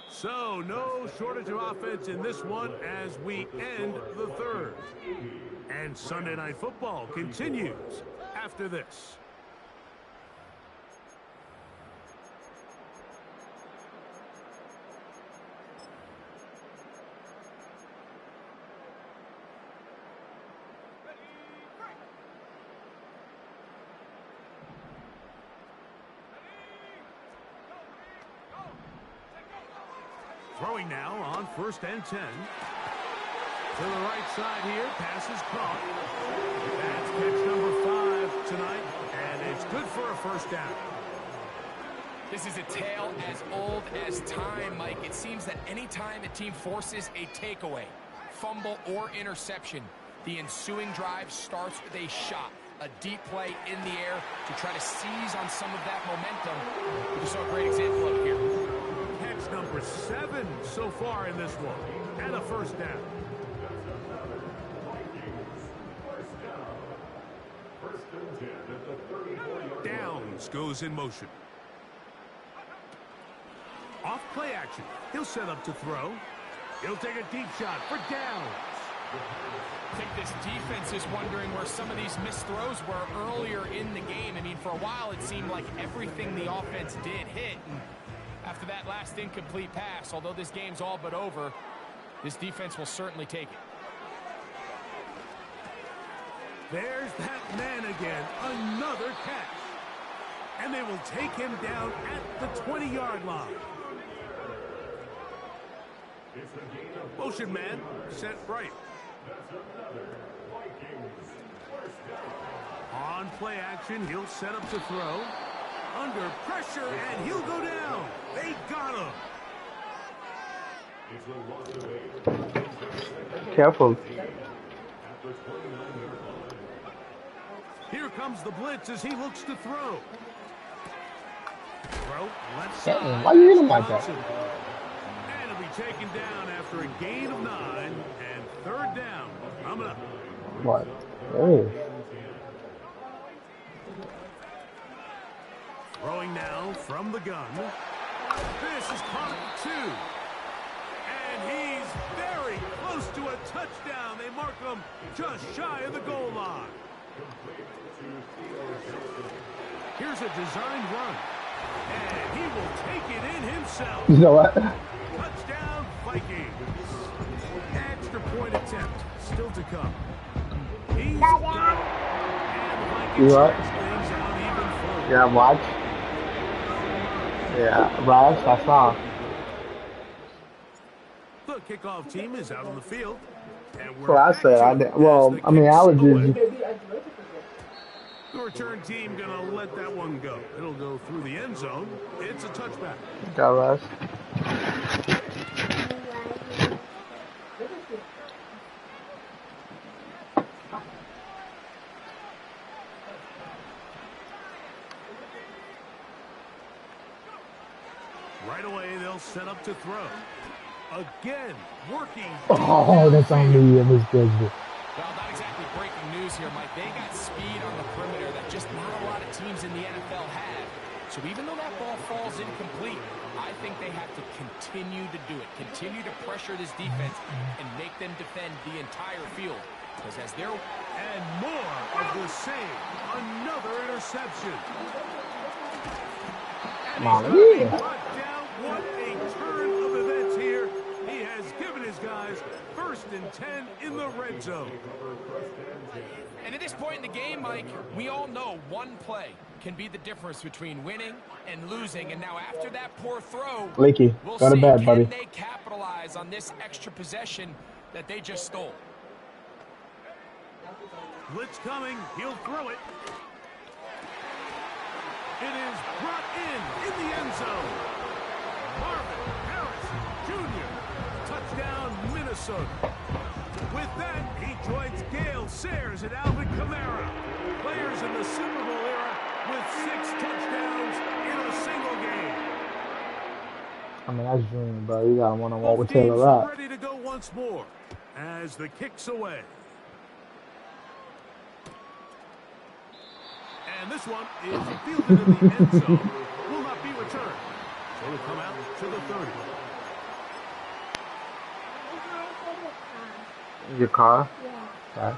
So, no shortage of offense in this one as we end the third. And Sunday Night Football continues after this. Throwing now on first and 10. To the right side here, pass is caught. That's catch number 5 tonight, and it's good for a first down. This is a tale as old as time, Mike. It seems that any time a team forces a takeaway, fumble, or interception, the ensuing drive starts with a shot, a deep play in the air to try to seize on some of that momentum. We saw a great example of it here. Catch number 7 so far in this one, and a first down. Downs goes in motion. Off play action. He'll set up to throw. He'll take a deep shot for Downs. I think this defense is wondering where some of these missed throws were earlier in the game. I mean, for a while it seemed like everything the offense did hit. And after that last incomplete pass, although this game's all but over, this defense will certainly take it. There's that man again. Another catch. And they will take him down at the 20-yard line. Motion man set right. On play action, he'll set up to throw. Under pressure, and he'll go down. They got him. Careful. Here comes the blitz as he looks to throw. Throw left Damn, side. why you hitting like that? And he'll be taken down after a gain of 9 and third down. Coming up. What? Oh. Throwing now from the gun. This is caught 2. And he's very close to a touchdown. They mark him just shy of the goal line. Here's a designed run. And he will take it in himself. You know what? Touchdown, Vikings. Extra point attempt still to come. He's got it. And the Vikings You right? things out even further. Yeah, watch. Yeah, Rash, I saw. The kickoff team is out on the field. And we're Well, I said I did. Well, I mean, allergies. The return team gonna let that one go. It'll go through the end zone. It's a touchback. Got Rash. Right away, they'll set up to throw. Again, working. Oh, that's on me. It was good. Well, not exactly breaking news here, Mike. They got speed on the perimeter that just not a lot of teams in the NFL have. So even though that ball falls incomplete, I think they have to continue to do it. Continue to pressure this defense and make them defend the entire field. Because as they're... And more of the same. Another interception. And he's brought down. What a turn of events here. He has given his guys 1st and 10 in the red zone. And at this point in the game, Mike, we all know one play can be the difference between winning and losing. And now after that poor throw, Leaky, we'll go to see, bed, buddy. can they capitalize on this extra possession that they just stole? Blitz coming. He'll throw it. It is brought in the end zone. Marvin Harrison Jr. Touchdown, Minnesota. With that, he joins Gale Sayers and Alvin Kamara. Players in the Super Bowl era with 6 touchdowns in a single game. I mean, that's dream, bro. You got a one-on-one with Taylor Rapp. Ready to go once more as the kick's away. And this one is fielded in the end zone. Will not be returned. So it'll come out to the 30. Your car? Yeah. Okay.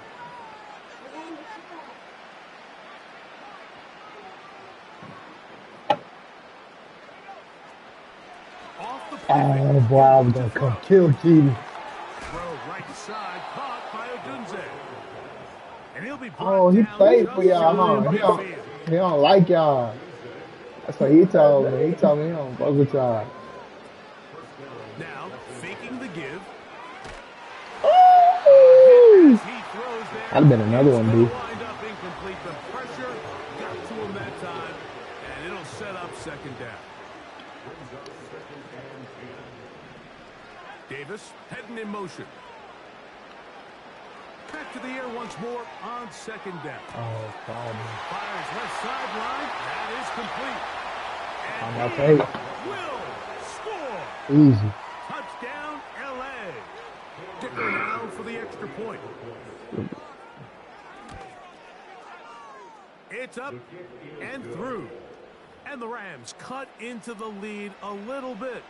Off the Oh, boy, I'm going to come kill Keaty. throw right side, caught by Odunze. And he'll be Oh, he down played for y'all, just huh? short of midfield. He don't like y'all. That's what he told me. He told me he don't fuck with y'all. Now, faking the give. Ooh! As he throws there. That'd have been another one, It's dude. gonna wind up incomplete. The pressure got to him that time, and it'll set up 2nd down. Davis heading in motion. Back to the air once more on 2nd down. Oh, God. Fires left sideline. That is complete. I'm And about to hate. he will score. Easy. Touchdown, L.A. Dicker now for the extra point. It's up and through. And the Rams cut into the lead a little bit.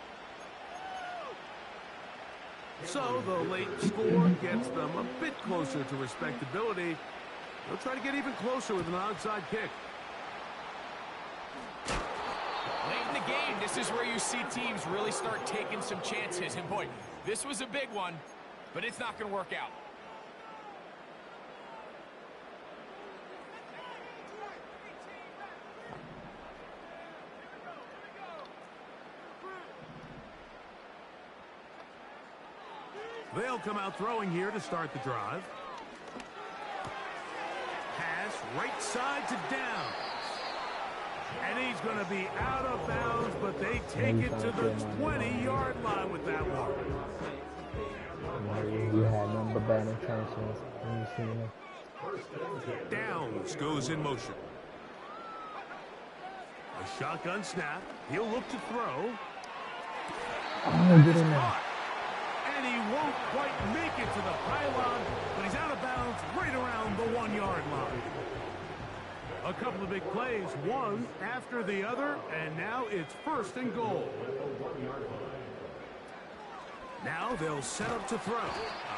So the late score gets them a bit closer to respectability. They'll try to get even closer with an onside kick. Late in the game, this is where you see teams really start taking some chances. And boy, this was a big one, but it's not going to work out. They'll come out throwing here to start the drive. Pass right side to Downs. And he's going to be out of bounds, but they take it to the 20-yard line with that one. You had nothing but bad intentions when you seen him. Downs goes in motion. A shotgun snap. He'll look to throw. Oh, get in there. And he won't quite make it to the pylon, but he's out of bounds right around the 1-yard line. A couple of big plays, one after the other, and now it's 1st and goal. Now they'll set up to throw.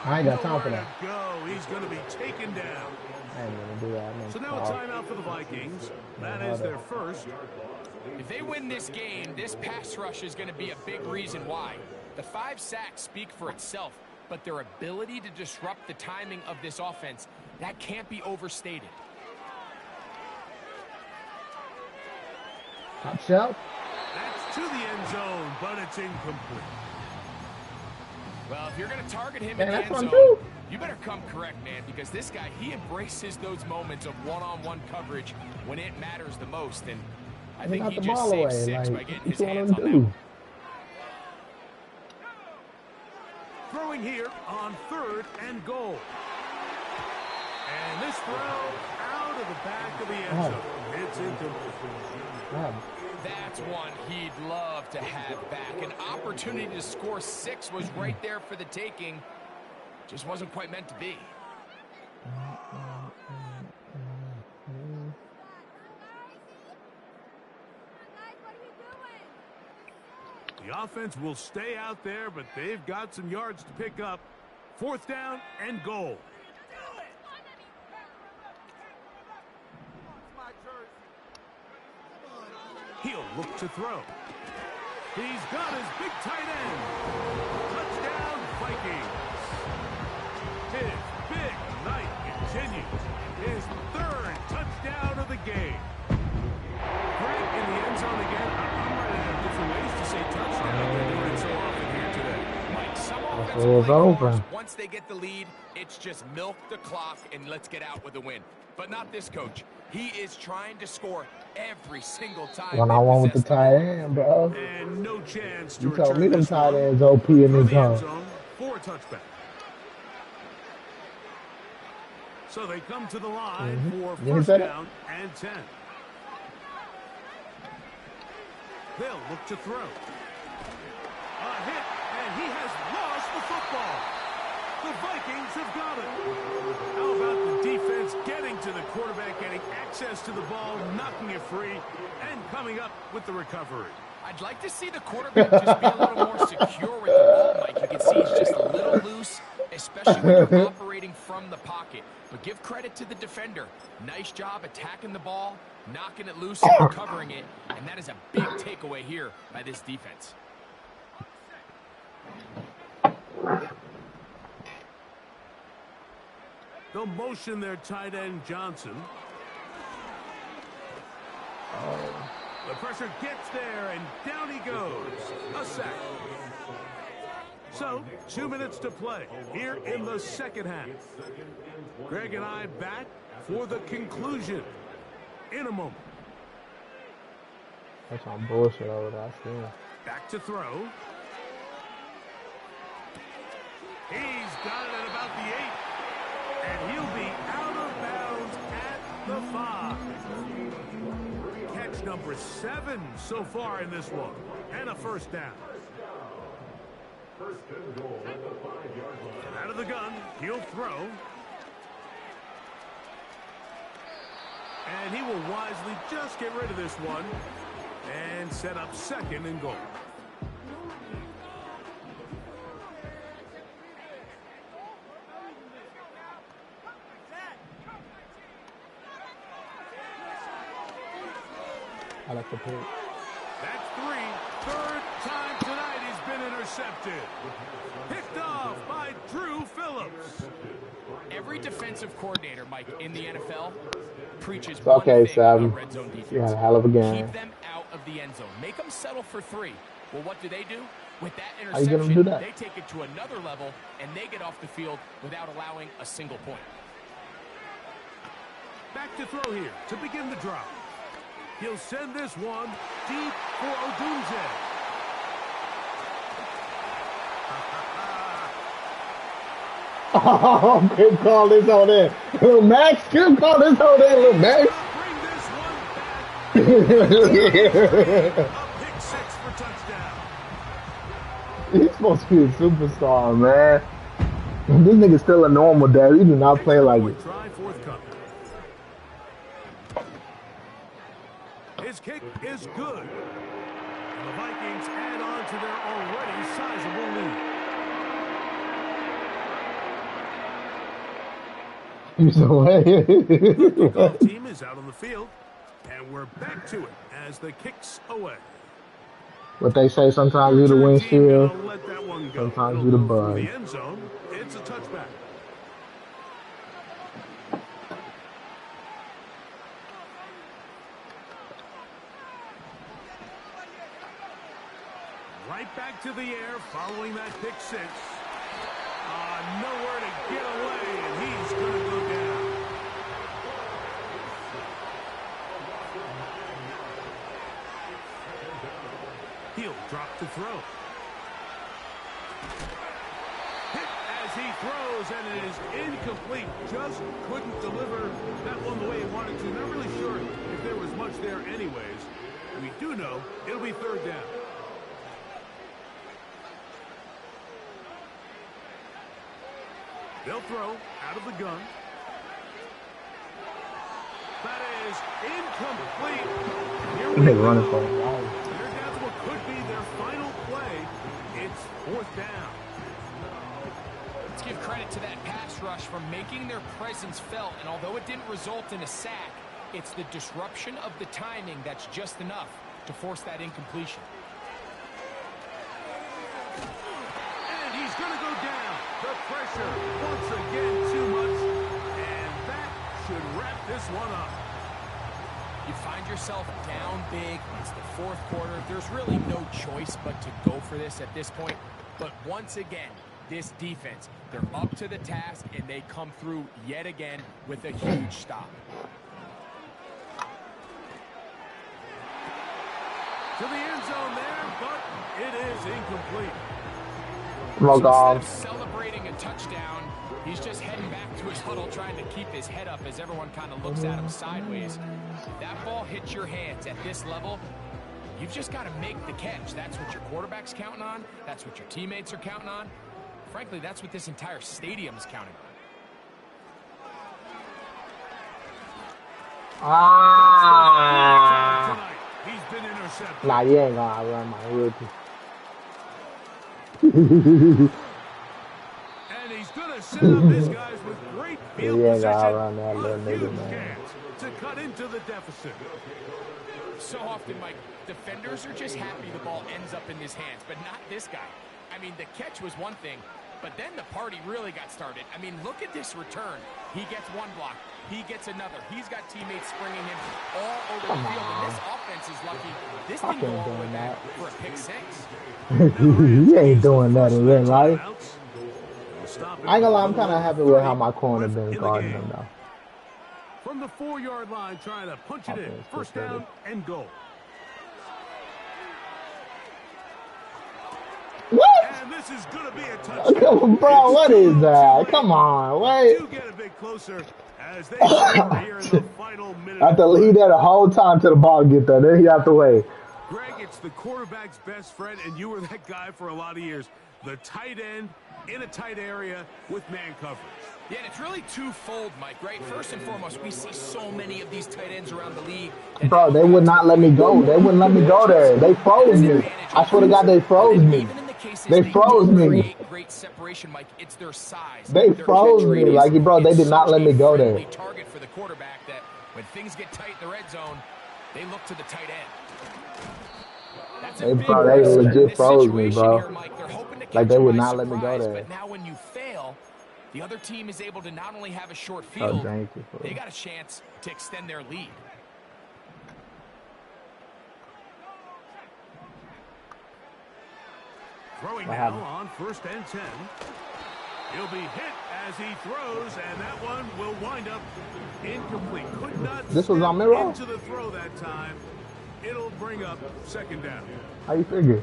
I ain't got time for that. Go. He's going to be taken down. I ain't gonna do that. So now a timeout for the Vikings. That is their first. If they win this game, this pass rush is going to be a big reason why. The 5 sacks speak for itself, but their ability to disrupt the timing of this offense, that can't be overstated. Top shelf. That's to the end zone, but it's incomplete. Well, if you're going to target him Man, in the that's end one zone, too. you better come correct, man, because this guy, he embraces those moments of one-on-one coverage when it matters the most, and I think he the just ball saved away. 6 by Like, getting what his you want hands him on to that do? one. Throwing here on 3rd and goal. And this throw out of the back of the end zone. It's incomplete. That's one he'd love to have back. An opportunity to score 6 was right there for the taking. Just wasn't quite meant to be. The offense will stay out there, but they've got some yards to pick up. 4th down and goal. He'll look to throw. He's got his big tight end. Touchdown, Vikings. His big night continues. His 3rd touchdown of the game. Greg in the end zone again. I'm running out of different ways to say touchdown. They're doing it so often here today. Mike, some It's offensive play over. callers, once they get the lead, it's just milk the clock and let's get out with a win. But not this coach. He is trying to score every single time. One-on-one with the tight end, bro. And no chance to You told me return them this tight one. ends OP in From this the end zone. zone for a touchback. So they come to the line for You 1st said it? down and 10. They'll look to throw. A hit, and he has lost the football. The Vikings have got it. How about the defense getting to the quarterback, getting access to the ball, knocking it free, and coming up with the recovery. I'd like to see the quarterback just be a little more secure with the ball, Mike. You can see he's just a little loose, especially when you're operating from the pocket. But give credit to the defender. Nice job attacking the ball, knocking it loose, and recovering it. And that is a big takeaway here by this defense. They'll motion their tight end, Johnson. The pressure gets there, and down he goes. A sack. So, 2 minutes to play here in the 2nd half. Greg and I back for the conclusion in a moment. That's some bullshit over there. I see. Back to throw. He's got it at about the 8. And he'll be out of bounds at the 5. Catch number 7 so far in this one. And a 1st down. And out of the gun, he'll throw. And he will wisely just get rid of this one and set up 2nd and goal. I like the pick. That's 3. 3rd time tonight he's been intercepted. Picked off by Drew Phillips. Every defensive coordinator, Mike, in the NFL preaches It's one okay, thing Sam. about red zone defense. You had a hell of a game. Keep them out of the end zone. Make them settle for 3. Well, what do? With that How you gonna interception, do that? they take it to another level, and they get off the field without allowing a single point. Back to throw here to begin the drive. He'll send this one deep for Odunze. Oh, good call this on there. Little Max, good call this on there, little Max. Bring this one back. A pick 6 for touchdown. He's supposed to be a superstar, man. This nigga's still a normal dad. He do not play like it. Try forthcoming. His kick is good. And the Vikings add on to their already sizable lead. He's away. The kickoff team is out on the field. And we're back to it as the kick's away. What they say, sometimes you the windshield, sometimes you the bug. The end zone. It's a touchback. Right back to the air following that pick six. Nowhere to get away, and he's going to go down. He'll drop to throw. Hit as he throws, and it is incomplete. Just couldn't deliver that one the way he wanted to. Not really sure if there was much there anyways. We do know it'll be third down. They'll throw out of the gun. That is incomplete. Here we go. Running for it. They're down to what could be their final play. It's fourth down. Let's give credit to that pass rush for making their presence felt. And although it didn't result in a sack, it's the disruption of the timing that's just enough to force that incompletion. And he's going to go down. The pressure once again too much. And that should wrap this one up. You find yourself down big. It's the fourth quarter. There's really no choice but to go for this at this point. But once again, this defense, they're up to the task, and they come through yet again with a huge stop. To the end zone there, but it is incomplete. Come on, So instead God. of celebrating a touchdown, he's just heading back to his huddle trying to keep his head up as everyone kind of looks at him sideways. If that ball hits your hands at this level, you've just got to make the catch. That's what your quarterback's counting on. That's what your teammates are counting on. Frankly, that's what this entire stadium is counting on. Ah. He's been intercepted. Nah, you ain't gonna outrun my rookie. And he's going to set up his guys with great field Yeah, position. around that little A nigga, huge man. chance to cut into the deficit. So often, Mike, defenders are just happy the ball ends up in his hands, but not this guy. I mean, the catch was one thing, but then the party really got started. I mean, look at this return. He gets one block. He gets another. He's got teammates springing him all over the field, and this offense is lucky. This didn't go all the way back for a pick six. You ain't doing that in real life. I ain't gonna lie, I'm kind of happy with how my corner been guarding him though. From the 4-yard line, trying to punch it in. First down and goal. What? And this is going to be a touchdown. Bro, what is that? Come on, wait. Do get a bit closer as they score here in the final minute. I have to leave there the whole time till the ball get there. Then you have to wait. Greg, it's the quarterback's best friend, and you were that guy for a lot of years. The tight end in a tight area with man coverage. Yeah, and it's really twofold, Mike, right? First and foremost, we see so many of these tight ends around the league. Bro, they would not let me go. They wouldn't let me go there. They froze me. I swear to God, they froze me. They froze me. Great separation, Mike. It's their size. They froze me. Like, bro, they did not let me go there. Target for the quarterback that when things get tight in the red zone, they look to the tight end. That's a big Bro, they risk. legit This froze me, situation bro. here, Mike, they're hoping to Like, catch they you would by not let me go surprise, there. But now when you fail, the other team is able to not only have a short Oh, field, thank you. they got a chance to extend their lead. Throwing now on first and 10. He'll be hit as he throws, and that one will wind up incomplete. Could not This was on Miro? into the throw that time. It'll bring up second down. How you figure?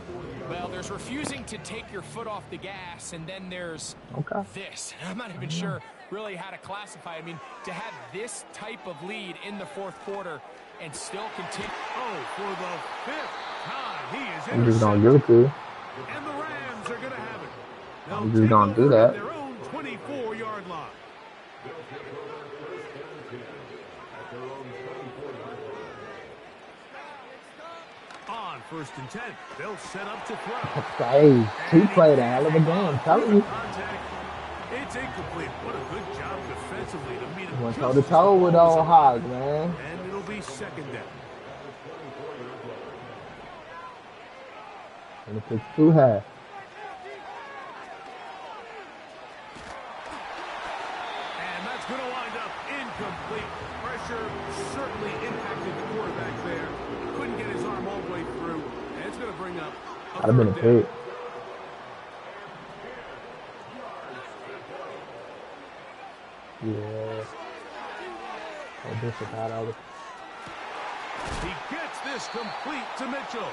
Well, there's refusing to take your foot off the gas, and then there's Okay. this. I'm not even sure really how to classify. I mean, to have this type of lead in the fourth quarter and still continue. Oh, for the fifth time, he is I'm just gonna give it to you. and the Rams are going to have it. They'll I'm just take gonna do over that. at their own 24-yard line. On first and 10, they'll set up to throw. Hey, he played a hell of a game. I'm telling you. Contact. It's incomplete. What a good job defensively to meet him. Went toe to toe with old Hog, man. And it'll be be second down. And it takes 2 halves. And that's going to wind up incomplete. Pressure certainly impacted the quarterback there. Couldn't get his arm all the way through. And it's going to bring up a I'd have been a third down. pick. Yeah. Oh, Bishop out of it. He gets this complete to Mitchell.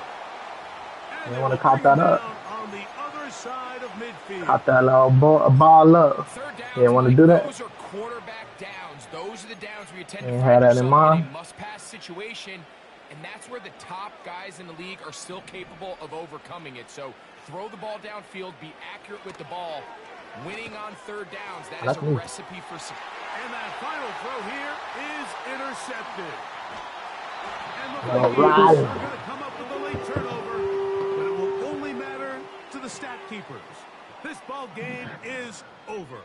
And They want to cop that up. on the other side of midfield. Cop that little ball up. Third downs, They want to do that. those are quarterback downs. Those are the downs where you tend Ain't to had find that in yourself mind. in a must-pass situation, and that's where the top guys in the league are still capable of overcoming it. So throw the ball downfield, be accurate with the ball. Winning on third downs, that is a recipe for success. And that final throw here is intercepted. And the All Vikings right. are going to come up with a late turnover, but it will only matter to the stat keepers. This ball game is over.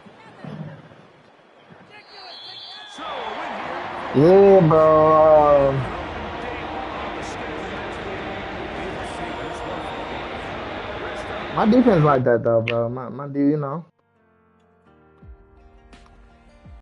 So a win here. Yeah, bro. My defense like that though, bro. My dude, you know.